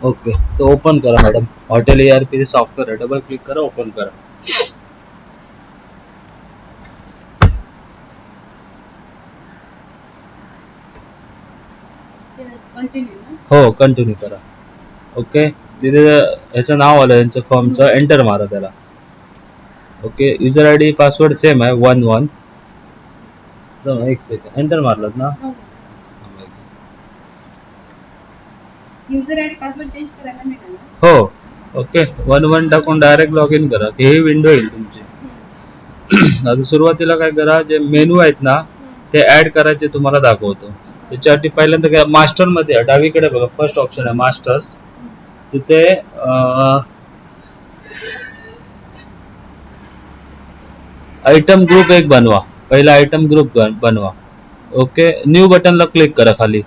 Okay, तो open करा madam. Hotel ERP software आहे, डबल क्लिक करा, ओपन करा. हो, कंटिन्यू करा. ओके, तिथे ह्याचं नाव आलं यांचं फॉर्मचं, एंटर मारा त्याला. Okay, user I D password same आहे 11. एक सेकंड, एंटर मारलात ना? युजर आयडी पासवर्ड चेंज करायला मिळाला. हो. ओके, 11 टाकून डायरेक्ट लॉग इन करा की ही विंडो येईल तुमची. आता सुरुवातीला काय करा, जे मेनू आहेत ना ते ऍड करायचे तुम्हाला दाखवतो. त्याच्यासाठी पहिल्यांदा मास्टर मध्ये डावीकडे बघा, फर्स्ट ऑप्शन आहे मास्टर्स. तिथे आयटम ग्रुप एक बनवा. पहिला आयटम ग्रुप बनवा. ओके, न्यू बटनला क्लिक करा खाली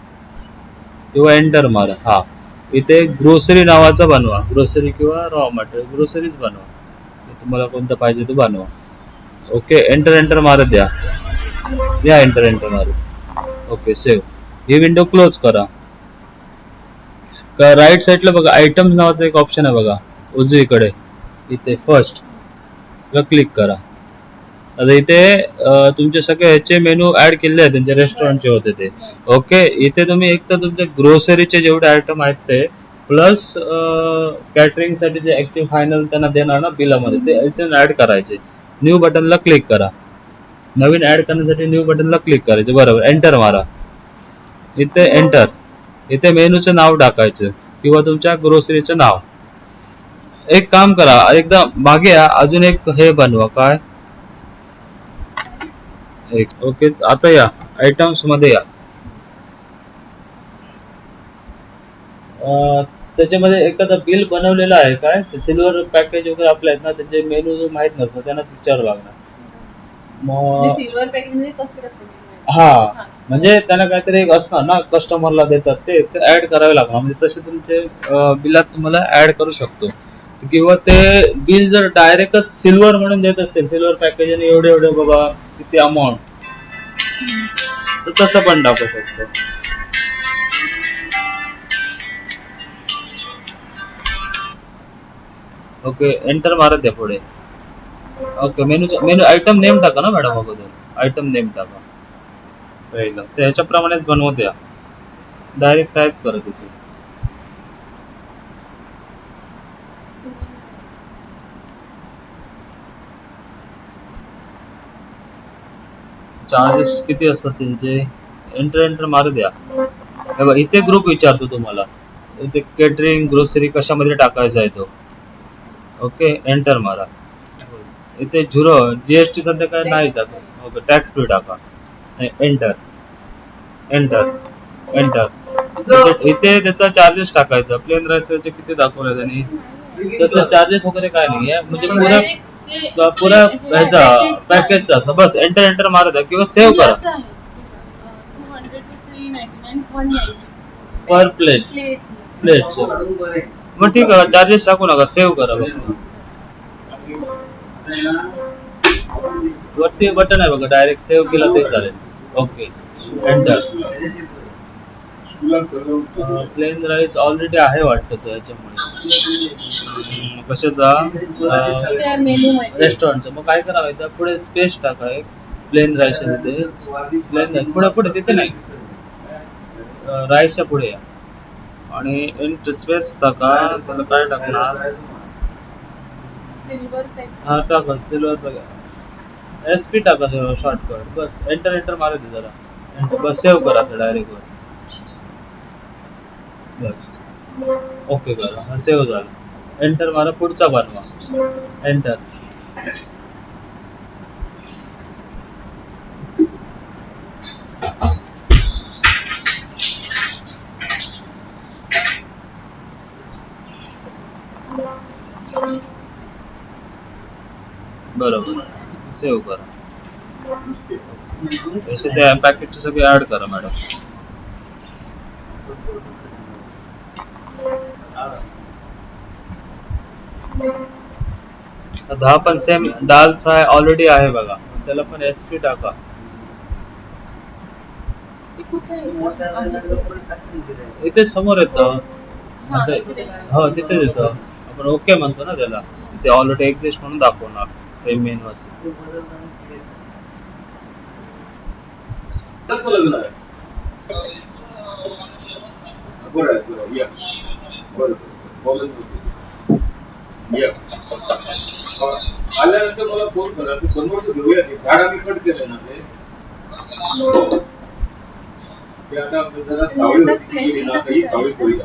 किंवा एंटर मारा. हा, इथे ग्रोसरी नावाचा बनवा. ग्रोसरी किंवा रॉ मटेरियल, ग्रोसरीज बनवा. तुम्हाला कोणतं पाहिजे तो बनवा. ओके, एंटर मारत द्या. या एंटर मारत. Okay, save. ही विंडो क्लोज करा. राईट साईडला बघा आयटम्स नावाचा एक ऑप्शन आहे बघा उजवीकडे, इथे फर्स्ट क्लिक करा. आता इथे तुमचे सगळे ह्याचे मेनू ऍड केले आहेत, त्यांचे रेस्टॉरंटचे होते ते. ओके, इथे तुम्ही एक तर तुमचे ग्रोसरीचे जेवढे आयटम आहेत ते, प्लस कॅटरिंग साठी जे ऍक्टिव्ह फायनल त्यांना देणार ना बिलामध्ये, ते इथे ऍड करायचे. न्यू बटनला क्लिक करा. नवीन ऍड करण्यासाठी न्यू बटनला क्लिक करायचे. बरोबर, एंटर मारा. इथे एंटर, इथे मेनूचं नाव टाकायचं किंवा तुमच्या ग्रोसरीचं नाव. एक काम करा, एकदा मागे या, अजून एक हे बनवा. काय? ओके, आता या आयटम्स मध्ये या. त्याच्यामध्ये एखादं बिल बनवलेलं आहे काय? सिल्वर पॅकेज वगैरे आपले आहेत ना, त्याचे मेनू माहित नसतं, त्यांना विचारावं लागणार. मग सिल्वर पॅकेज हा, म्हणजे त्यांना काहीतरी एक असणार ना, कस्टमरला देतात ते ऍड करावे लागणार. म्हणजे तसे तुमचे बिलात तुम्हाला ऍड करू शकतो. किंवा ते बिल जर डायरेक्टच सिल्वर म्हणून देत असेल, सिल्वर पॅकेज आणि एवढे एवढे बाबा किती अमाऊंट, तर तसं पण टाकू शकतो. ओके, एंटर मारत द्या पुढे. ओके, मेनू आयटम नेम टाका ना मॅडम, अगोदर आयटम नेम टाका पहिलं, त्याच्याप्रमाणेच बनवत द्या. डायरेक्ट टाईप करत तिथे. चार्जेस किती असतात त्यांचे, एंटर मारू द्या. इथे ग्रुप विचारतो तुम्हाला, इथे केटरिंग ग्रोसरी कशामध्ये टाकायचा आहे तो. ओके, एंटर मारा. इथे झिरो जीएसटी सध्या काय नाही टाका. ओके, टॅक्स फ्री टाका. एंटर इथे त्याचा चार्जेस टाकायचा. प्लेन राईसचे किती दाखवलं त्यांनी, तसं चार्जेस वगैरे काय नाही आहे, म्हणजे पुरा ह्याचा पॅकेजचा असं. बस एंटर मारा द्या किंवा सेव्ह करा. पर प्लेट मग ठीक आहे, चार्जेस टाकू नका, सेव्ह करा. वरती बटन आहे बघा, डायरेक्ट सेव्ह केला तरी चालेल. Okay, enter. Plain rice already आहे वाटतं तो, याच्यामुळे कशाचा रेस्टॉरंटचा. मग काय करावं, पुढे स्पेस टाका एक, प्लेन राईस तिथे. प्लेन पुढे तिथे नाही, राईसच्या पुढे या आणि इंट स्पेस टाका. त्याला काय टाकणार, हा टाका सिल्वर SP टाका शॉर्टकट. बस एंटर मारा जरा. बस सेव्ह करा डायरेक्ट वर. बस ओके करा, सेव्ह झालं. एंटर मारा, पुढचा बनवा. एंटर. बरोबर, सेव्ह करा. तसे त्या पॅकेटचे सगळे ऍड करा मॅडम. दहा पण सेम दाल फ्राय ऑलरेडी आहे बघा, त्याला पण SP टाका. इथे समोर येतं हो तिथे येतं, आपण ओके म्हणतो ना त्याला, ते ऑलरेडी एक्झिस्ट म्हणून दाखवणार सेम मेनू असेल. आल्यानंतर मला फोन करा, ते समोर घेऊया, ते झाड आम्ही कट केलंय ना ते आता जरा सावळी होती ना, काही सावळी होईल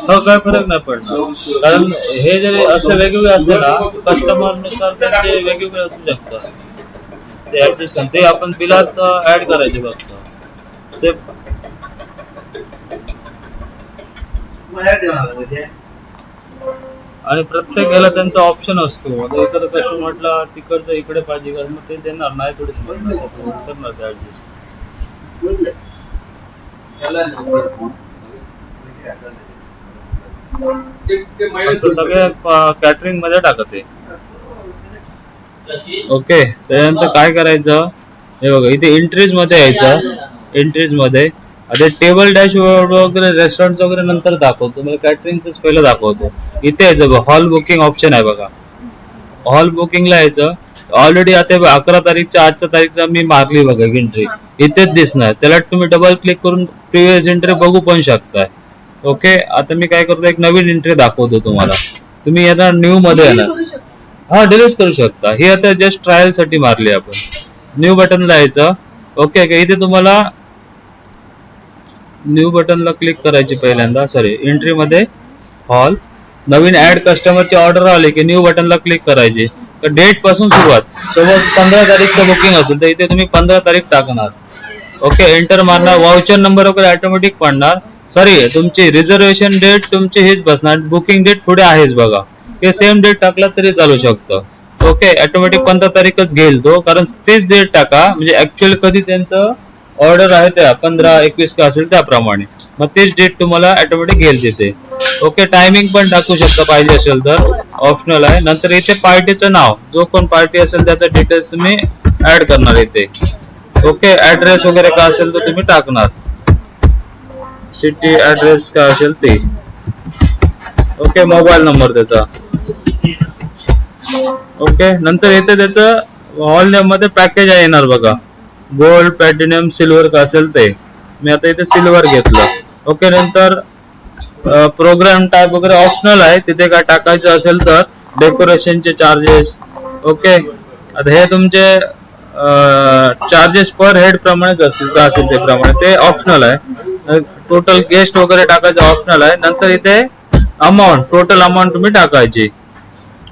हो काय फरक नाही पडणार, कारण हे जरी असं वेगवेगळे असले ना कस्टमर नुसार त्यांचे वेगवेगळे असू शकतात, ते ऍडजस्ट ते आपण बिलात ऍड करायचे फक्त ते. आणि प्रत्येक याला त्यांचा ऑप्शन असतो, आता एखादा कस्टमरला तिकडचं इकडे पाहिजे कारण मग ते देणार नाही, थोडीच करणार ते ऍडजस्ट. सगळ्या कॅटरिंग मध्ये टाकत आहे. ओके, त्यानंतर काय करायचं, हे बघा इथे एंट्रीज मध्ये यायचं, एंट्रीज मध्ये आता टेबल डॅशबोर्ड वगैरे रेस्टॉरंट वगैरे नंतर दाखवतो, मला कॅटरिंगच पहिलं दाखवतो. इथे यायचं बघा, हॉल बुकिंग ऑप्शन आहे बघा, हॉल बुकिंगला यायचं. ऑलरेडी आता 11 तारीखच्या आजच्या तारीखला मी मारली बघा एंट्री, इथेच दिसणार, त्याला तुम्ही डबल क्लिक करून प्रिव्हियस एंट्री बघू पण शकताय. ओके, आता मी काय करतो, एक नवीन एंट्री दाखवतो तुम्हाला, तुम्ही येणार न्यू मध्ये येणार, हा डिलीट करू शकता. ही आता जस्ट ट्रायल साठी मारली आपण, न्यू बटनला यायचं. ओके, इथे तुम्हाला न्यू बटनला क्लिक करायची पहिल्यांदा, सॉरी एंट्री मध्ये हॉल, नवीन ऍड कस्टमरची ऑर्डर आली की न्यू बटनला क्लिक करायची. तर डेट पासून सुरुवात, सोबत 15 तारीखचं बुकिंग असेल तर इथे तुम्ही 15 तारीख टाकणार. ओके, एंटर मारणार, वाउचर नंबर वगैरे ऑटोमॅटिक पडणार. सॉरी, तुमची रिझर्वेशन डेट तुमची हेच बसणार, बुकिंग डेट पुढे आहेच बघा, हे सेम डेट टाकला तरी चालू शकतं. ओके, ऑटोमॅटिक 15 तारीखच घेईल तो, कारण तेच डेट टाका म्हणजे ऍक्च्युअल कधी त्यांचं ऑर्डर आहे त्या 15-21 का असेल त्याप्रमाणे, मग तेच डेट तुम्हाला ऑटोमॅटिक घेईल तिथे. ओके, टायमिंग पण टाकू शकता पाहिजे असेल तर, ऑप्शनल आहे. नंतर इथे पार्टीचं नाव, जो कोण पार्टी असेल त्याचा डिटेल्स तुम्ही ऍड करणार इथे. ओके, ऍड्रेस वगैरे काय असेल तर तुम्ही टाकणार, सिटी ऍड्रेस काय असेल ते. ओके, मोबाईल नंबर त्याचा. ओके, नंतर इथे त्याचं हॉल नेम मध्ये पॅकेज येणार बघा, गोल्ड, प्लॅटिनम, सिल्वर का असेल ते, मी आता इथे सिल्वर घेतलं. ओके, नंतर प्रोग्राम टाईप वगैरे ऑप्शनल आहे, तिथे काय टाकायचं असेल तर डेकोरेशनचे चार्जेस. ओके, आता हे तुमचे चार्जेस पर हेड प्रमाणेच असतील का असेल ते प्रमाणे, ते ऑप्शनल आहे. टोटल गेस्ट वगैरे टाकायचं ऑप्शनल आहे. नंतर इथे अमाऊंट, टोटल अमाऊंट तुम्ही टाकायची.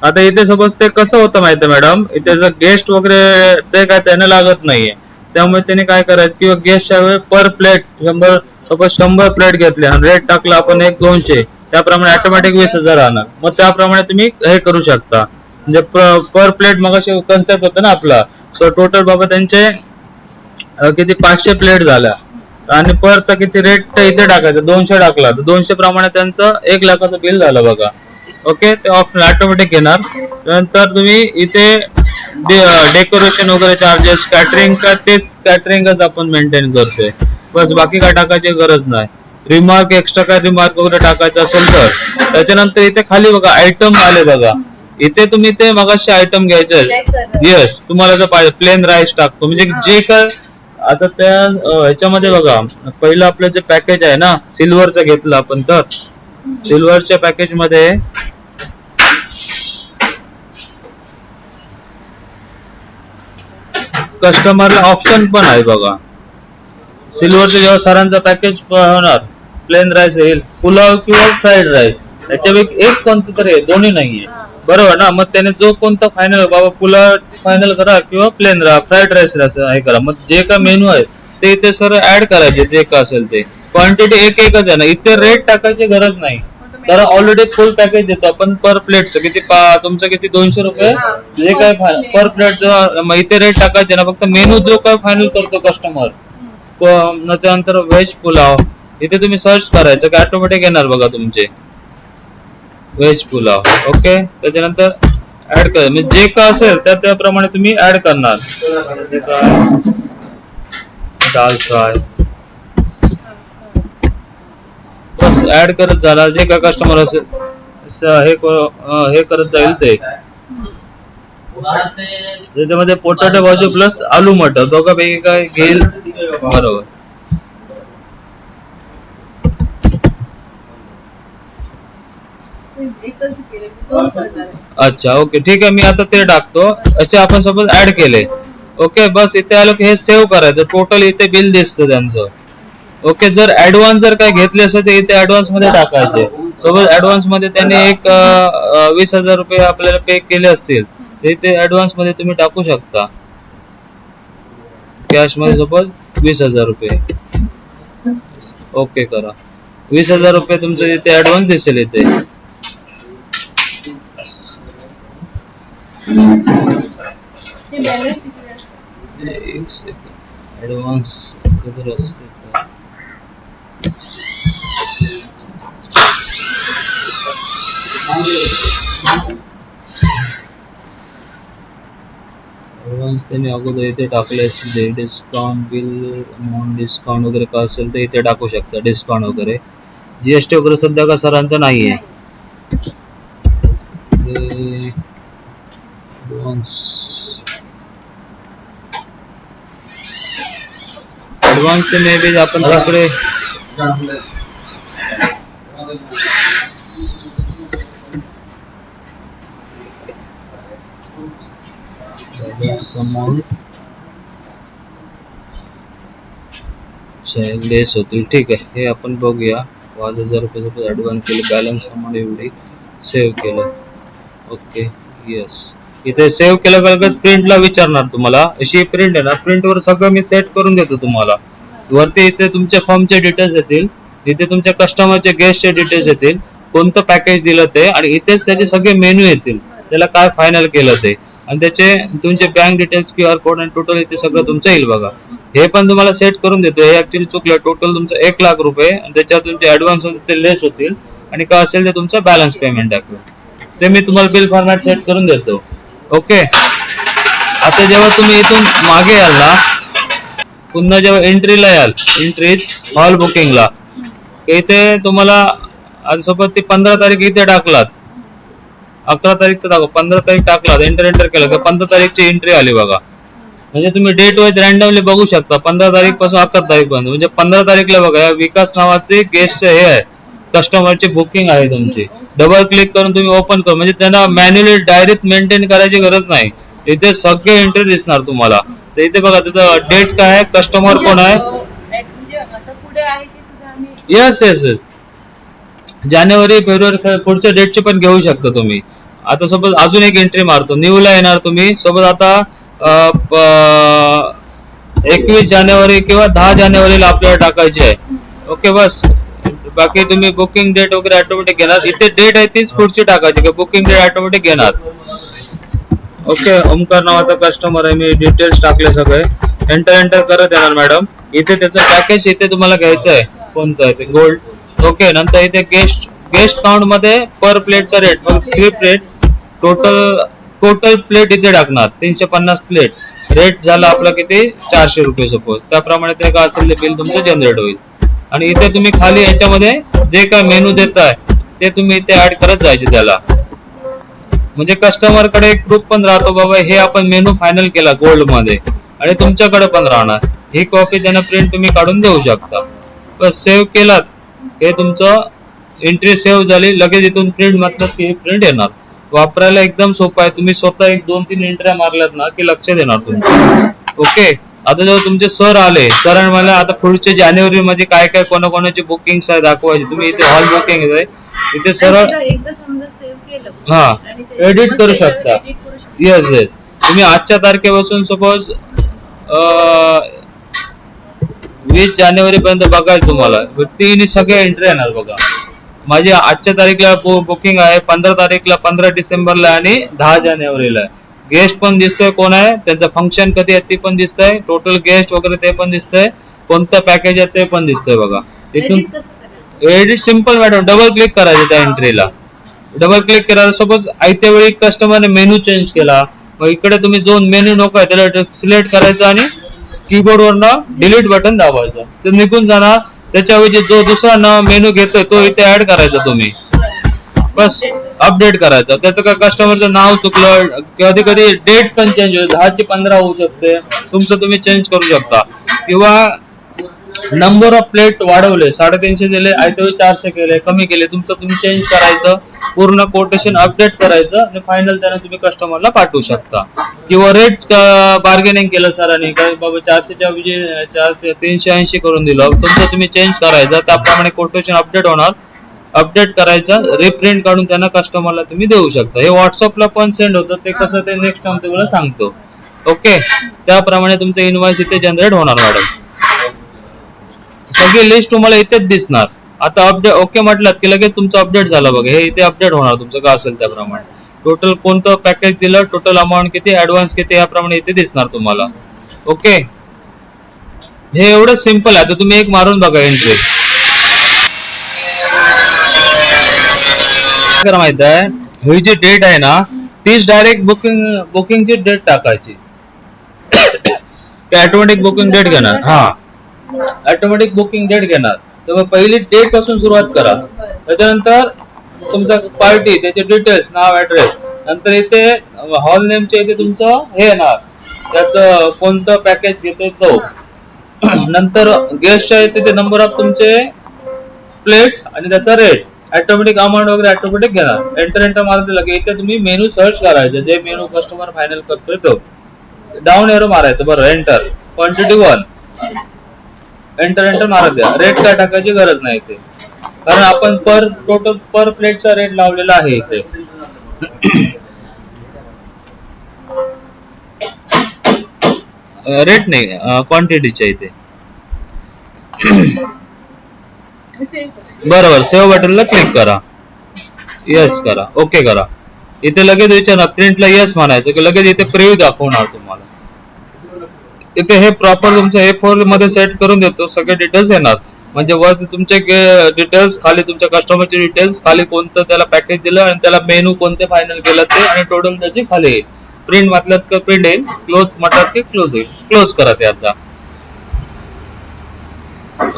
आता इथे सपोज ते कसं होतं माहिती मॅडम, इथे जर गेस्ट वगैरे ते काय त्याने लागत नाहीये, त्यामुळे त्याने काय करायचं, किंवा गेस्टच्या वेळी पर प्लेट 100, सपोज 100 प्लेट घेतले आणि रेट टाकला आपण 200, त्याप्रमाणे ऑटोमॅटिक 20,000 राहणार. मग त्याप्रमाणे तुम्ही हे करू शकता, म्हणजे पर प्लेट मग कन्सेप्ट होतं ना आपला. सो टोटल बाबा त्यांचे किती 500 प्लेट झाल्या आणि परचा किती रेट इथे टाकायचं, 200 टाकला तर 200 प्रमाणे त्यांचं 1 लाखाचं बिल झालं बघा. ओके, ते ऑप्शन ऑटोमॅटिक येणार. नंतर तुम्ही इथे डेकोरेशन वगैरे चार्जेस, कॅटरिंग का तेच कॅटरिंगच आपण मेंटेन करतोय, बस बाकी काय टाकायची गरज नाही. रिमार्क, एक्स्ट्रा काय रिमार्क वगैरे टाकायचं असेल तर. त्याच्यानंतर इथे खाली बघा आयटम आले बघा, इथे तुम्ही ते मगाशी आयटम घ्यायचे, येस तुम्हाला जर पाहिजे प्लेन राईस टाकतो, म्हणजे जे काय आता त्या ह्याच्यामध्ये बघा, पहिलं आपलं जे पॅकेज आहे ना सिल्वरचं घेतलं आपण, तर सिल्वरच्या पॅकेज मध्ये कस्टमरला ऑप्शन पण आहे बघा. सिल्वरचं जेव्हा सरांचं पॅकेज होणार, प्लेन राईस येईल, पुलाव किंवा फ्राईड राईस, याच्यापैकी एक कोणतं तरी आहे, दोन्ही नाहीये बरोबर ना. मग त्याने जो कोणता फायनल, बाबा पुलाव फायनल करा किंवा प्लेन फ्राईड राईस हे करा, मग जे का मेनू आहे ते इथे सर ऍड करायचे, जे का असेल ते. क्वांटिटी एकच आहे ना, इथे रेट टाकायची गरज नाही, कारण ऑलरेडी फुल पॅकेज देतो आपण. पर प्लेटचं किती, तुमचं किती 200 रुपये जे काय पर प्लेट, इथे रेट टाकायचे ना, फक्त मेनू जो काय फायनल करतो कस्टमर. त्यानंतर व्हेज पुलाव, इथे तुम्ही सर्च करायचं की ऑटोमॅटिक येणार बघा तुमचे व्हेज पुलाव. ओके, त्याच्यानंतर ऍड करा, म्हणजे जे काय असेल त्याप्रमाणे तुम्ही ऍड करणार. दाल फ्राय, बस ऍड करत झाला, जे काय कस्टमर असेल हे करत जाईल ते. त्याच्यामध्ये पोटॅटो भाजी प्लस आलू मटर दोघांपैकी काय घेईल. बरोबर. अच्छा ओके ठीक आहे, मी आता ते टाकतो. अच्छा आपण सपोज ऍड केले. ओके बस इथे आलो की हे सेव्ह करायचं. टोटल इथे बिल दिसतं त्यांचं. ओके जर ऍडव्हान्स जर काय घेतले असेल तर इथे ऍडव्हान्स मध्ये टाकायचे. सपोज ऍडव्हान्स मध्ये त्यांनी एक 20,000 रुपये आपल्याला पे केले असतील तर इथे ऍडव्हान्स मध्ये तुम्ही टाकू शकता. कॅश मध्ये सपोज 20,000 रुपये. ओके करा. 20,000 रुपये तुमचं इथे ऍडव्हान्स दिसेल इथे. एक सेकंड ऍडव्हान्स कधी असते का? ऍडव्हान्स त्यांनी अगोदर इथे टाकले असेल. डिस्काउंट बिल अमाऊंट डिस्काउंट वगैरे काय असेल तर इथे टाकू शकता. डिस्काउंट वगैरे जीएसटी वगैरे सध्या का सरांचा नाहीये. ऍडव्हान्स मे बी आपण तिकडे लेस होतील. ठीक आहे हे आपण बघूया. 5,000 रुपये ऍडव्हान्स केले. बॅलन्स अमाऊंट एवढी सेव्ह केलं. Okay yes. इथे सेव्ह केलं का प्रिंटला विचारणार तुम्हाला. अशी प्रिंट आहे ना, प्रिंटवर सगळं मी सेट करून देतो तुम्हाला. वरती इथे तुमच्या फॉर्मचे डिटेल्स येतील. इथे तुमच्या कस्टमरचे गेस्टचे डिटेल्स येतील. कोणतं पॅकेज दिलं ते आणि इथेच त्याचे सगळे मेनू येतील. त्याला काय फायनल केलं ते आणि त्याचे तुमचे बँक डिटेल्स QR कोड आणि टोटल इथे सगळं तुमचं येईल बघा. हे पण तुम्हाला सेट करून देतो. हे ऍक्च्युअली चुकलं. टोटल तुमचं 1,00,000 रुपये आणि त्याच्यात तुमचे ऍडव्हान्स ते लेस होतील आणि काय असेल ते तुमचं बॅलन्स पेमेंट दाखवेल. ते मी तुम्हाला बिल फॉर्मॅट सेट करून देतो. ओके आता जेव्हा तुम्ही इथून मागे याल ना, पुन्हा जेव्हा एंट्रीला याल, एंट्रीज हॉल बुकिंगला, इथे तुम्हाला आज सोबत ती 15 तारीख इथे टाकलात. 11 तारीखचं दाखव. 15 तारीख टाकलात. एंटर केलं की 15 तारीखची एंट्री आली बघा. म्हणजे तुम्ही डेट वाईज रॅन्डमली बघू शकता. 15 तारीख पासून 11 तारीख पर्यंत. म्हणजे 15 तारीखला बघा विकास नावाचे गेस्ट हे आहे, कस्टमरची बुकिंग आहे तुमची. डबल क्लिक करून तुम्ही ओपन करू म्हणजे त्यांना मॅन्युअली डायरेक्ट मेंटेन करायची गरज नाही. इथे सगळे एंट्री दिसणार तुम्हाला. तर इथे बघा त्याचं डेट काय आहे, कस्टमर कोण आहे. येस येस येस जानेवारी फेब्रुवारी पुढच्या डेटची पण घेऊ शकता तुम्ही. आता सपोज अजून एक एंट्री मारतो. न्यू ला येणार तुम्ही. सोबत आता 21 जानेवारी किंवा 10 जानेवारीला आपल्याला टाकायची आहे. ओके बस बाकी तुम्ही बुकिंग डेट वगैरे ऑटोमॅटिक घेणार. इथे डेट आहे तीच पुढची टाकायची की बुकिंग डेट ऑटोमॅटिक घेणार. ओके ओमकार नावाचा कस्टमर आहे. मी डिटेल्स टाकले सगळे. एंटर करत येणार मॅडम. इथे त्याचं पॅकेज इथे तुम्हाला घ्यायचं आहे. कोणतं आहे ते गोल्ड. ओके नंतर इथे गेस्ट काउंट मध्ये पर प्लेटचा रेट 3 प्लेट टोटल प्लेट इथे टाकणार. 350 प्लेट. रेट झाला आपला किती 400 रुपये सपोज. त्याप्रमाणे ते काय असेल ते बिल तुमचं जनरेट होईल. आणि इथे तुम्ही खाली याच्यामध्ये जे काय मेनू देताय ते तुम्ही इथे ऍड करत जायचे त्याला. म्हणजे कस्टमर कडे एक प्रूफ पण राहतो बाबा हे आपण मेनू फायनल केला गोल्ड मध्ये आणि तुमच्याकडे पण राहणार. ही कॉपी त्यांना प्रिंट तुम्ही काढून देऊ शकता. बस सेव्ह केलात हे तुमचं एंट्री सेव्ह झाली. लगेच इथून प्रिंट म्हटलं की प्रिंट येणार. वापरायला एकदम सोपं आहे. तुम्ही स्वतः 1-2-3 एंट्र्या मारल्यात ना की लक्ष देणार तुमचं. ओके आता जेव्हा तुमचे सर आले, सर मला आता पुढच्या जानेवारी मध्ये काय काय कोणाकोणाची बुकिंग आहे दाखवायची. तुम्ही इथे हॉल बुकिंग आहे इथे सरळ हा एडिट करू शकता. येस येस तुम्ही आजच्या तारखेपासून सपोज 20 जानेवारी पर्यंत बघायचं तुम्हाला. तीन सगळे एंट्री येणार बघा. माझी आजच्या तारीखला बुकिंग आहे 15 तारीखला, 15 डिसेंबरला आणि 10 जानेवारीला. गेस्ट पण दिसतोय कोण आहे, त्यांचं फंक्शन कधी आहे ते पण दिसतंय, टोटल गेस्ट वगैरे ते पण दिसतंय, कोणतं पॅकेज आहे ते पण दिसतंय बघा. इथून edit simple madam. Double click करायचं त्या एंट्रीला. डबल क्लिक केला सपोज आयत्या वेळी कस्टमरने मेनू चेंज केला. मग इकडे तुम्ही जो मेनू नको आहे त्याला सिलेक्ट करायचं आणि कीबोर्ड वरनं डिलीट बटन दाबायचं. तर निघून जाणार. त्याच्याऐवजी जो दुसरा मेनू घेतोय तो इथे ऍड करायचा तुम्ही, बस अपडेट करायचं. त्याचं काय कस्टमरचं नाव चुकलं, कधी कधी डेट पण चेंज होईल, 10 ची 15 होऊ शकते, तुमचं तुम्ही चेंज करू शकता. किंवा नंबर ऑफ प्लेट वाढवले, 350 दिले, ऐकवे 400 केले, कमी केले, तुमचं तुम्ही चेंज करायचं, पूर्ण कोटेशन अपडेट करायचं आणि फायनल त्याने तुम्ही कस्टमरला पाठवू शकता. किंवा रेट बार्गेनिंग केलं सरांनी, काय बाबा 400च्या ऐवजी 380 करून दिलं, तुमचं तुम्ही चेंज करायचं, त्याप्रमाणे कोटेशन अपडेट होणार, अपडेट करायचं, रिप्रिंट काढून त्यांना कस्टमरला तुम्ही देऊ शकता. हे व्हॉट्सअपला पण सेंड होतं, ते कसं ते नेक्स्ट टाइम तुम्हाला सांगतो. ओके, त्याप्रमाणे तुमचं इनवॉइस इथे जनरेट होणार मॅडम. सगळी लिस्ट तुम्हाला इथेच दिसणार. आता अपडेट ओके म्हटलं की लगेच तुमचं अपडेट झालं बघा, हे इथे अपडेट होणार तुमचं का असेल त्याप्रमाणे. टोटल कोणतं पॅकेज दिलं, टोटल अमाऊंट किती, ऍडव्हान्स किती, याप्रमाणे इथे दिसणार तुम्हाला. ओके, हे एवढं सिम्पल आहे. तर तुम्ही एक मारून बघा एंट्री. काय माहित आहे, ही जी डेट आहे ना, तीच डायरेक्ट बुकिंगची डेट टाकायची. ऑटोमॅटिक बुकिंग डेट घेणार. हा, ऑटोमॅटिक बुकिंग डेट घेणार. तर पहिली डेट पासून सुरुवात करा, त्याच्यानंतर तुमचा पार्टी, त्याचे डिटेल्स, नाव, ऍड्रेस, नंतर इथे हॉल नेमच्या इथे तुमचं हे येणार, त्याचं कोणतं पॅकेज घेते तो, नंतर गेस्टच्या इथे ते नंबर ऑफ तुमचे प्लेट आणि त्याचा रेट, ऑटोमॅटिक अमाऊंट वगैरे ऑटोमॅटिक घेणार. एंटर मारलं की इथे तुम्ही मेनू सर्च करायचं, जे मेनू कस्टमर फायनल करतोय तो डाऊन एरो मारायचं. बरं, एंटर, क्वांटिटी 1, एंटर मारत द्या. रेट काय टाकायची गरज नाही इथे, कारण आपण टोटल पर प्लेटचा रेट लावलेला आहे इथे. रेट नाही, क्वांटिटीच्या इथे. बरोबर, सेव्ह बटनला क्लिक करा, येस करा, ओके करा. इथे लगेच विचारणार, प्रिंटला येस म्हणायचं की लगेच इथे प्रिव्ह्यू दाखवणार तुम्हाला. इथे हे प्रॉपर तुमचं A4 मध्ये सेट करून देतो, सगळे डिटेल्स येणार. म्हणजे वरती तुमचे डिटेल्स, खाली तुमच्या कस्टमरचे डिटेल्स, खाली कोणतं त्याला पॅकेज दिलं आणि त्याला मेनू कोणते फायनल केलं ते, आणि टोटल त्याची खाली येईल. प्रिंट म्हटलं तर प्रिंट येईल, क्लोज म्हटलं की क्लोज होईल. क्लोज करा ते आता.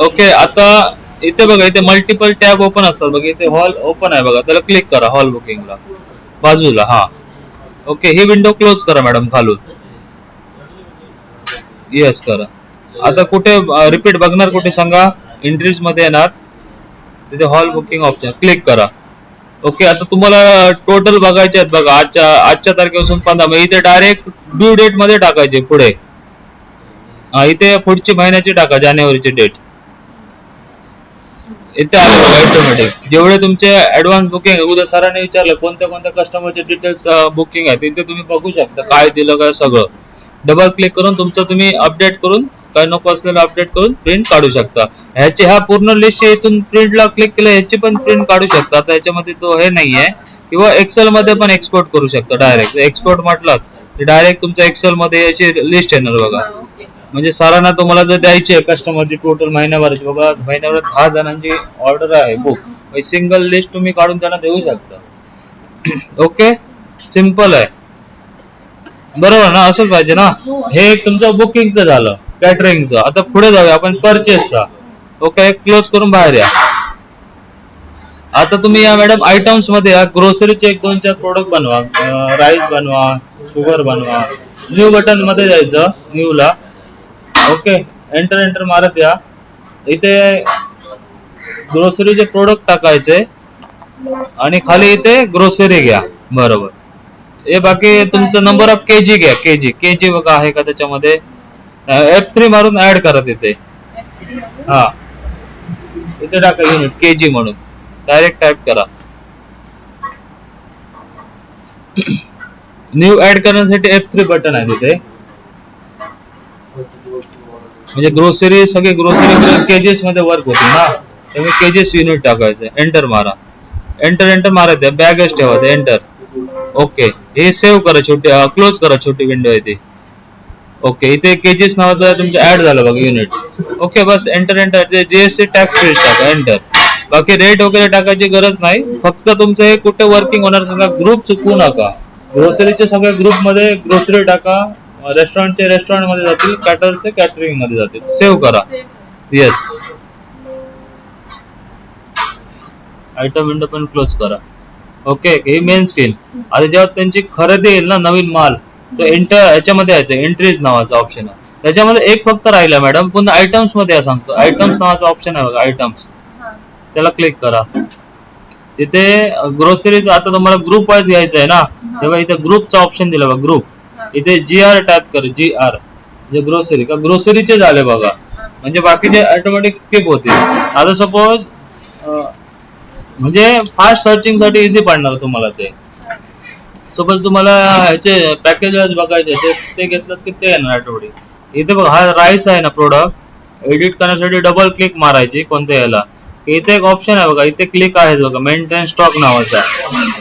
ओके, आता इथे बघा, इथे मल्टिपल टॅब ओपन असतात बघा. इथे हॉल ओपन आहे बघा, त्याला क्लिक करा, हॉल बुकिंगला बाजूला. हा, ओके, ही विंडो क्लोज करा मॅडम खालून, येस करा. आता कुठे रिपीट बघणार, कुठे सांगा, एंट्रीज मध्ये येणार, तिथे हॉल बुकिंग ऑप्शन क्लिक करा. ओके, आता तुम्हाला टोटल बघायचे आहेत बघा, आजच्या तारखेपासून 15, मग इथे डायरेक्ट ड्यू डेट मध्ये टाकायचे पुढे. इथे पुढची महिन्याची टाका, जानेवारीची डेट इथे आले बघा ऑटोमॅटिक. जेवढे तुमचे ऍडव्हान्स बुकिंग, उद्या सरांनी विचारलं कोणत्या कोणत्या कस्टमरचे डिटेल्स बुकिंग आहे, तिथे तुम्ही बघू शकता काय दिलं काय सगळं. डबल क्लिक करून तुमचं तुम्ही अपडेट करून, काय नको असलेलं अपडेट करून प्रिंट काढू शकता. ह्याची ह्या पूर्ण लिस्ट इथून प्रिंटला क्लिक केलं, ह्याची पण प्रिंट काढू शकता. आता ह्याच्यामध्ये तो हे नाहीये. किंवा एक्सेल मध्ये पण एक्सपोर्ट करू शकता. डायरेक्ट एक्सपोर्ट म्हटलं तर डायरेक्ट तुमच्या एक्सेल मध्ये याची लिस्ट येणार बघा. म्हणजे सरांना तुम्हाला जर द्यायची आहे कस्टमरची टोटल महिन्याभराची, बघा महिन्याभरात 10 जणांची ऑर्डर आहे बुक, सिंगल लिस्ट तुम्ही काढून त्यांना देऊ शकता. ओके, सिंपल आहे, बरोबर ना, असंच पाहिजे ना. हे तुमचं बुकिंगचं झालं, कॅटरिंगचं. आता पुढे जाऊया आपण परचेसचा. ओके, क्लोज करून बाहेर या. आता तुम्ही या मॅडम आयटम्स मध्ये या, ग्रोसरीचे 1-2-4 प्रोडक्ट बनवा, राईस बनवा, शुगर बनवा. न्यू बटन मध्ये जायचं, न्यू ला. ओके, एंटर मारत या. इथे ग्रोसरीचे प्रोडक्ट टाकायचे आणि खाली इथे ग्रोसरी घ्या. बरोबर, हे बाकी तुमचं नंबर ऑफ केजी घ्या. केजी बघा आहे का त्याच्यामध्ये, F3 मारून ऍड करा तिथे. हा, इथे टाका युनिट केजी म्हणून, डायरेक्ट टाइप करा. न्यू ऍड करण्यासाठी F3 बटन आहे तिथे. म्हणजे ग्रोसरी, सगळे ग्रोसरी केजेस मध्ये वर्क होते ना, त्यामुळे केजेस युनिट टाकायचं. एंटर मारा, एंटर मारत आहे, बॅगच ठेवा ते, एंटर. ओके, हे सेव्ह करा, छोटी क्लोज करा, छोटी विंडो आहे ती. ओके, इथे केजेस नावाचं तुमचं ऍड झालं बघा युनिट. ओके, बस एंटर. जीएसटी टॅक्स फ्री टाका, एंटर. बाकी रेट वगैरे टाकायची गरज नाही, फक्त तुमचं हे कुठे वर्किंग होणार सगळा ग्रुप चुकवू नका. ग्रोसरीचे सगळ्या ग्रुप मध्ये ग्रोसरी टाका, रेस्टॉरंटचे रेस्टॉरंट मध्ये जातील, कॅटरचे कॅटरिंग मध्ये जातील. सेव्ह करा, येस. आयटम विंडो पण क्लोज करा. ओके, ही मेन स्क्रीन. आता जेव्हा त्यांची खरेदी येईल ना नवीन माल, तो एंटर याच्यामध्ये यायचं, एंट्रीज नावाचा ऑप्शन आहे. त्याच्यामध्ये एक फक्त राहिला मॅडम, पुन्हा आयटम्स मध्ये या सांगतो. आयटम्स नावाचा ऑप्शन आहे बघा, आयटम्स, त्याला क्लिक करा. तिथे ग्रोसरीज आता तुम्हाला ग्रुप वाईज घ्यायचं आहे ना, तेव्हा इथे ग्रुपचा ऑप्शन दिला बघा, ग्रुप. इथे GR टाईप कर, GR म्हणजे ग्रोसरी का ग्रोसरीचे झाले बघा, म्हणजे बाकीचे ऑटोमॅटिक स्किप होते. आता सपोज म्हणजे फास्ट सर्चिंग साठी इझी पडणार तुम्हाला ते. सपोज तुम्हाला ह्याचे पॅकेज बघायचे ते घेतलं की ते येणार ऑटोमॅटिक. इथे बघा हा राईस आहे ना प्रोडक्ट, एडिट करण्यासाठी डबल क्लिक मारायची कोणत्या याला. इथे एक ऑप्शन आहे बघा, इथे क्लिक आहे बघा, मेंटेन स्टॉक नावाचा,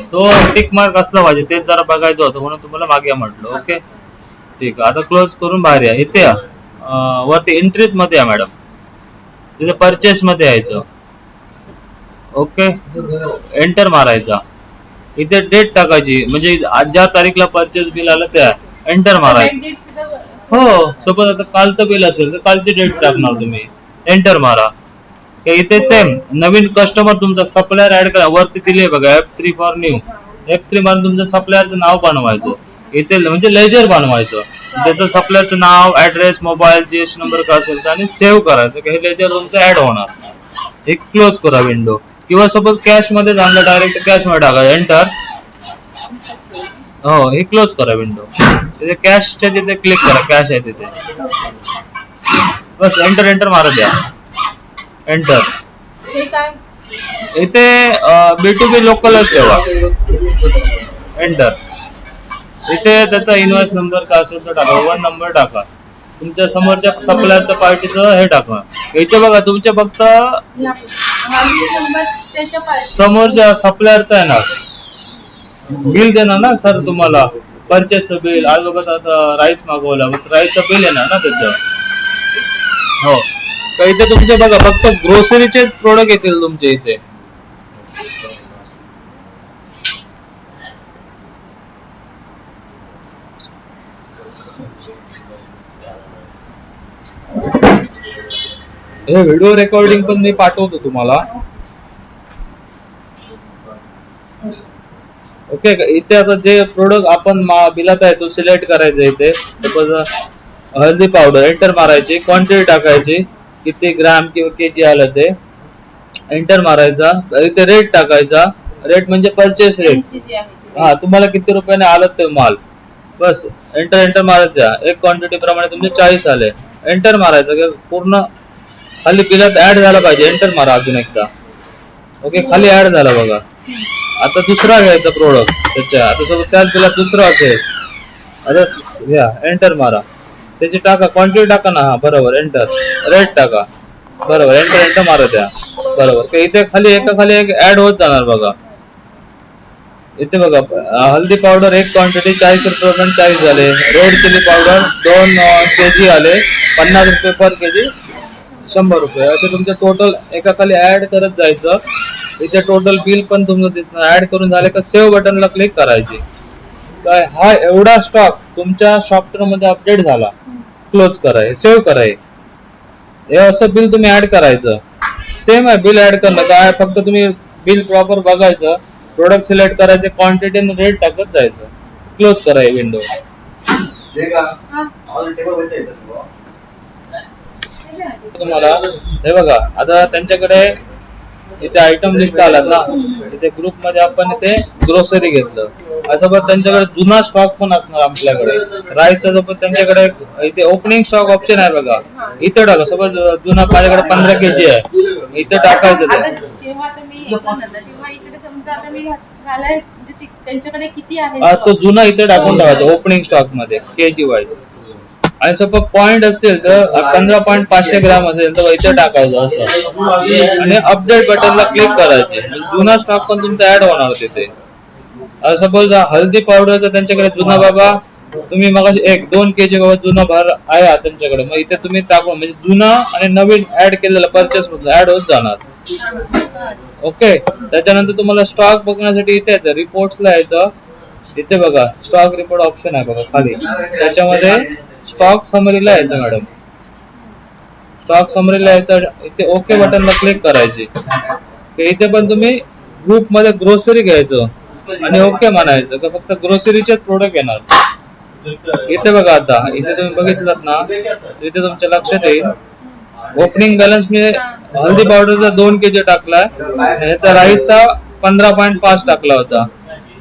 तो टिक मार्क असला पाहिजे, तेच जरा बघायचं होतं म्हणून तुम्हाला मागे म्हटलं. ओके ठीक आहे, आता क्लोज करून बाहेर या. इथे या वरती एंट्रीज मध्ये या मॅडम, तिथे परचेस मध्ये यायचं. ओके, एंटर मारायचा. इथे डेट टाकायची, म्हणजे ज्या तारीखला परचेस बिल आलं त्या एंटर मारायचं. हो, सपोज आता कालचं बिल असेल तर कालची डेट टाकणार तुम्ही, एंटर मारा. इथे सेम नवीन कस्टमर तुमचा सप्लायर ऍड करा, वरती दिले बघा F3 फॉर न्यू. F3 मध्ये तुमचं सप्लायरचं नाव बनवायचं, इथे म्हणजे लेजर बनवायचं, त्याचं सप्लायरचं नाव, ऍड्रेस, मोबाईल, GST नंबर काय असेल तर, आणि सेव्ह करायचं की हे लेजर तुमचं ऍड होणार. एक क्लोज करा विंडो, किंवा सपोज कॅश मध्ये चांगलं डायरेक्ट कॅश मध्ये टाका, एंटर. हो, हे क्लोज करा विंडो. तिथे कॅशच्या तिथे क्लिक करा, कॅश आहे तिथे, बस एंटर एंटर मारा द्या, एंटर. इथे B2B लोकलच ठेवा, एंटर. इथे त्याचा इन्व्हॉइस नंबर काय असेल तर टाका, 1 नंबर टाका, तुमच्या समोरच्या सप्लायरच्या पार्टीचं हे टाका. इथे बघा तुमच्या फक्त समोरच्या सप्लायरचं आहे ना बिल देणार ना सर तुम्हाला, परचेसचं बिल. आज बघा आता राईस मागवला, राईसचं बिल येणार ना त्याचं. हो, तर इथे तुमचे बघा फक्त ग्रोसरीचे प्रोडक्ट येतील तुमचे इथे. हे व्हिडिओ रेकॉर्डिंग पण मी पाठवतो तुम्हाला. ओके, इथे आता जे प्रोडक्ट आपण बिलात आहे तो सिलेक्ट करायचा. इथे सपोज हळदी पावडर, एंटर मारायची, क्वांटिटी टाकायची, किती ग्राम किंवा केजी आलं ते, एंटर मारायचा. इथे रेट टाकायचा, रेट म्हणजे परचेस रेट, हा तुम्हाला किती रुपयाने आलं ते माल, बस एंटर एंटर मारत द्या. एक क्वांटिटी प्रमाणे तुमचे 40 आले, एंटर मारायचं. पूर्ण खाली बिलात ऍड झाला पाहिजे, एंटर मारा अजून एकदा. ओके, खाली ऍड झाला बघा. आता दुसरा घ्यायचा प्रोडक्ट त्याच्या, आता सोबत त्याच बिलात दुसरा असेल, आता घ्या, एंटर मारा. त्याची टाका, क्वांटिटी टाका ना, हा बरोबर, एंटर. रेट टाका, बरोबर, एंटर एंटर मारत द्या, बरोबर. इथे खाली एका खाली एक ऍड होत जाणार बघा. इथे बघा हल्दी पावडर एक क्वांटिटी 40 रुपये 40 झाले. रेड चिली पावडर 2 kg आले, 50 रुपये पर केजी, 100 रुपये. असे तुमचे टोटल एका खाली ऍड करत जायचं. इथे टोटल बिल पण तुमचं दिसणार. ऍड करून झाले का सेव्ह बटनला क्लिक करायचे. काय हा एवढा स्टॉक तुमच्या सॉफ्टवेअर मध्ये अपडेट झाला, क्लोज कराय, सेव्ह कराय. हे असं बिल तुम्ही ऍड करायचं. सेम आहे बिल ऍड करणं काय, फक्त तुम्ही बिल प्रॉपर बघायचं, प्रोडक्ट सिलेक्ट करायचे, क्वांटिटी आणि रेट टाकत जायचं. क्लोज कराय विंडो. तुम्हाला हे बघा आता त्यांच्याकडे इथे आयटम लिस्ट आला ना, इथे ग्रुप मध्ये आपण इथे ग्रोसरी घेतलं. असं पण त्यांच्याकडे जुना स्टॉक पण असणार आपल्याकडे. राईसचा जो पण त्यांच्याकडे इथे ओपनिंग स्टॉक ऑप्शन आहे बघा, इथे टाका. सपोज जुना माझ्याकडे 15 kg आहे, इथे टाकायचं ते. तो जुना इथे टाकून ठेवायचा ओपनिंग स्टॉक मध्ये केजी वाईज. आणि सपोज पॉइंट असेल तर 15.500 ग्राम असेल तर इथे टाकायचं असं, आणि अपडेट बटनला क्लिक करायचे. जुना स्टॉक पण तुमचा ऍड होणार तिथे. सपोज हल्दी पावडरचा त्यांच्याकडे जुना बाबा तुम्ही मग 1-2 kg बाबा जुना भर आहे त्यांच्याकडे, मग इथे तुम्ही टाकून म्हणजे जुना आणि नवीन ऍड केलेला परचेस ऍड होत जाणार. ओके, त्याच्यानंतर तुम्हाला स्टॉक बघण्यासाठी इथे रिपोर्ट्सला यायचं. इथे बघा स्टॉक रिपोर्ट ऑप्शन आहे बघा खाली, त्याच्यामध्ये स्टॉक समरीला यायचं मॅडम. स्टॉक समरीला यायचं, इथे ओके बटनला क्लिक करायचे. इथे पण तुम्ही ग्रुप मध्ये ग्रोसरी घ्यायचं आणि ओके म्हणायचं का फक्त ग्रोसरीचेच प्रोडक्ट येणार. इथे बघा आता इथे तुम्ही बघितलं ना, इथे तुमच्या लक्षात येईल ओपनिंग बॅलन्स मी हल्दी पावडरचा 2 kg टाकलाय, ह्याचा राईसचा 15.5 टाकला होता.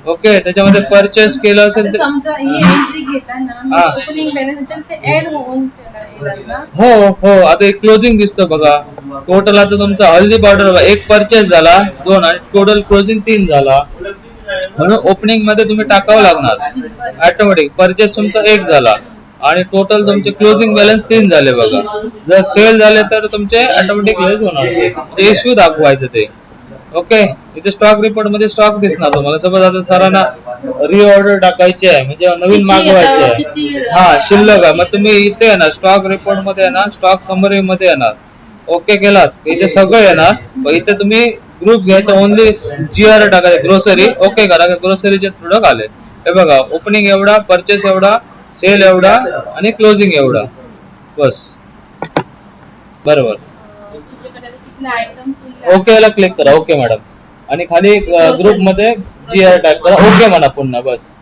ओके, त्याच्यामध्ये परचेस केलं असेल तर समजा ही एंट्री घेताना हा. ओपनिंग बॅलन्स तर ते ऍड होऊन येणार ना. हो हो, आता एक क्लोजिंग दिसतं बघा. टोटल आता तुमचा हल्दी पावडर एक परचेस झाला 2 आणि टोटल क्लोजिंग 3 झाला, म्हणून ओपनिंग मध्ये तुम्ही टाकावं लागणार ऑटोमॅटिक. परचेस तुमचा 1 झाला आणि टोटल तुमचे क्लोजिंग बॅलन्स 3 झाले बघा. जर सेल झाले तर तुमचे ऑटोमॅटिक लेस होणार, ते इश्यू दाखवायचं ते. ओके, इथे स्टॉक रिपोर्ट मध्ये स्टॉक दिसणार तुम्हाला. सपोज आता सरांना रिऑर्डर टाकायची आहे म्हणजे नवीन मागवायची आहे, हा शिल्लक आहे, मग तुम्ही इथे येणार स्टॉक रिपोर्ट मध्ये येणार, स्टॉक समरी मध्ये येणार. ओके केलात इथे सगळं येणार. मग इथे तुम्ही ग्रुप घ्यायचा, ओनली GR टाकायचं ग्रोसरी. ओके करा, ग्रोसरीचे प्रोडक्ट आले. हे बघा ओपनिंग एवढा, परचेस एवढा, सेल एवढा आणि क्लोजिंग एवढा, बस. बरोबर. तुझ्याकडे किती आयटम्स ओके ला क्लिक करा. ओके मॅडम, आणि खाली ग्रुप मध्ये GR टाईप करा. ओके म्हणा पुन्हा, बस.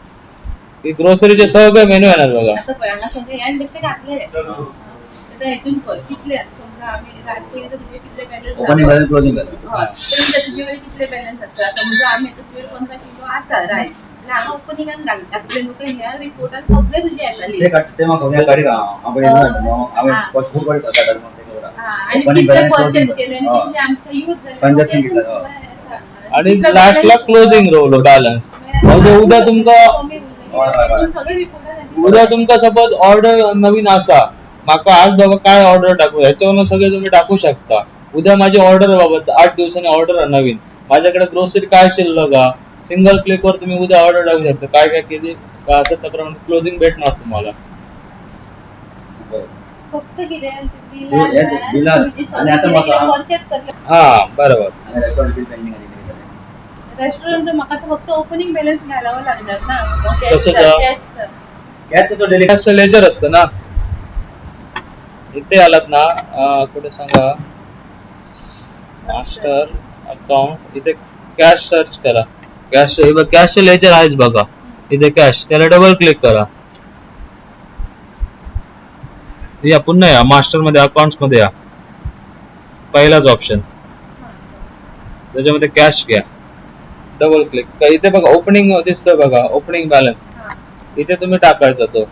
ही ग्रोसरीचे सगळे मेनू येणार बघा. आता बघा सगळे यान बेस्ट घातले. आता इथून कितले समजा आम्ही रात्री तर तुझे कितले balance opening balance closing balance तर तुझ्याकडे कितले बॅलन्स असतात. समजा आम्ही आता तुझे 15 किलो असा राईस लहान ओपनिंग घातले नुका ह्या रिपोर्टात सगळे तुझे येतात. ते मग सगळ्या गाडी आपण आम्ही पासपोर्ट वर करतात मग ते एवढा. आणि Opening किती balance, परचेस closing केले आणि balance. किती आमचा यूज झाला. Transaction केलं, आणि लास्टला क्लोजिंग रोल बॅलन्स. म्हणजे उद्या तुमका सगळे रिपोर्ट उद्या तुमका सपोज ऑर्डर नवीन असा, माका आज बाबा काय ऑर्डर टाकू, ह्याच्यावरून सगळे तुम्ही टाकू शकता. उद्या माझी ऑर्डर बाबा 8 दिवसांनी ऑर्डर नवीन, माझ्याकडे ग्रोसरी काय शिल्लक का, सिंगल क्लिक वर तुम्ही उद्या ऑर्डर टाकू शकता. काय काय केली असं त्याप्रमाणे क्लोजिंग भेटणार तुम्हाला. फक्त किती बिल आणि आता मसाला. परचेस करले हा बरोबर. आणि रेस्टॉरंट बिल पेंडिंग आहे. रेस्टॉरंट मका तर फक्त ओपनिंग बॅलन्स घालावं लागणार ना. कशाचं? कॅश तो डेली कॅशचं लेजर असतं ना. इथे आलात ना, कुठे सांगा, मास्टर अकाउंट, इथे कॅश सर्च करा. कॅश कॅशचं लेजर आहेच बघा इथे कॅश, त्याला डबल क्लिक करा. या पुन्हा या मास्टर मध्ये, अकाउंट्स मध्ये या, पहिलाच ऑप्शन, त्याच्यामध्ये कॅश घ्या, डबल क्लिक. इथे बघा ओपनिंग दिसतोय बघा, ओपनिंग बॅलन्स इथे तुम्ही टाकायचा. तो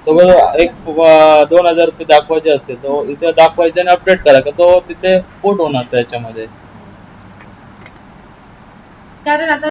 सपोज एक 2000 रुपये दाखवायचे असेल तो इथे दाखवायचे आणि अपडेट करा का तो तिथे पोट होणार त्याच्यामध्ये. कारण आता